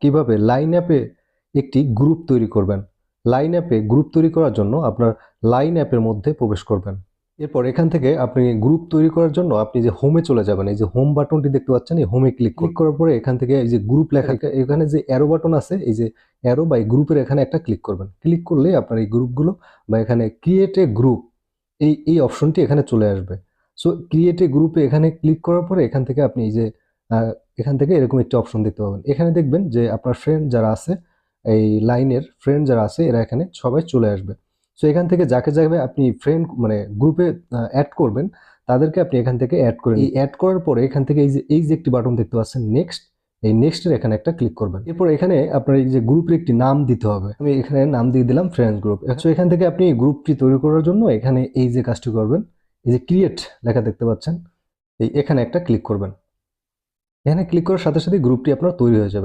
কিভাবে লাইন অ্যাপে একটি গ্রুপ তৈরি করবেন। লাইন অ্যাপে গ্রুপ তৈরি করার জন্য আপনার লাইন অ্যাপের মধ্যে প্রবেশ করবেন। এরপর এখান থেকে আপনি গ্রুপ তৈরি করার জন্য আপনি যে হোমে চলে যাবেন, এই যে হোম বাটনটি দেখতে পাচ্ছেন, এই হোমে ক্লিক করার পরে এখান থেকে এই যে গ্রুপ লেখা, এখানে যে অ্যারো বাটন আছে, এই যে অ্যারো বা গ্রুপের এখানে একটা ক্লিক করবেন। ক্লিক করলে আপনার এই গ্রুপগুলো বা এখানে ক্রিয়েট এ গ্রুপ এই অপশনটি এখানে চলে আসবে। সো ক্রিয়েট এ গ্রুপে এখানে ক্লিক করার পরে এখান থেকে আপনি এই যে এখান থেকে এরকম একটি অপশন দেখতে পাবেন। এখানে দেখবেন যে আপনার ফ্রেন্ড যারা আছে, এই লাইনের ফ্রেন্ড যারা আছে, এরা এখানে সবাই চলে আসবে। সো এখান থেকে যাকে যাবে আপনি ফ্রেন্ড মানে গ্রুপে অ্যাড করবেন, তাদেরকে আপনি এখান থেকে অ্যাড করে এই অ্যাড করার পরে এখান থেকে এই যে একটি বাটন দেখতে পাচ্ছেন নেক্সট, এই নেক্সটের এখানে একটা ক্লিক করবেন। এরপর এখানে আপনার এই যে গ্রুপের একটি নাম দিতে হবে। আমি এখানে নাম দিয়ে দিলাম ফ্রেন্ডস গ্রুপ। সো এখান থেকে আপনি গ্রুপটি তৈরি করার জন্য এখানে এই যে কাজটি করবেন, এই যে ক্রিয়েট লেখা দেখতে পাচ্ছেন, এখানে একটা ক্লিক করবেন। এখানে ক্লিক করার সাথে সাথে গ্রুপটি আপনার তৈরি হয়ে যাবে।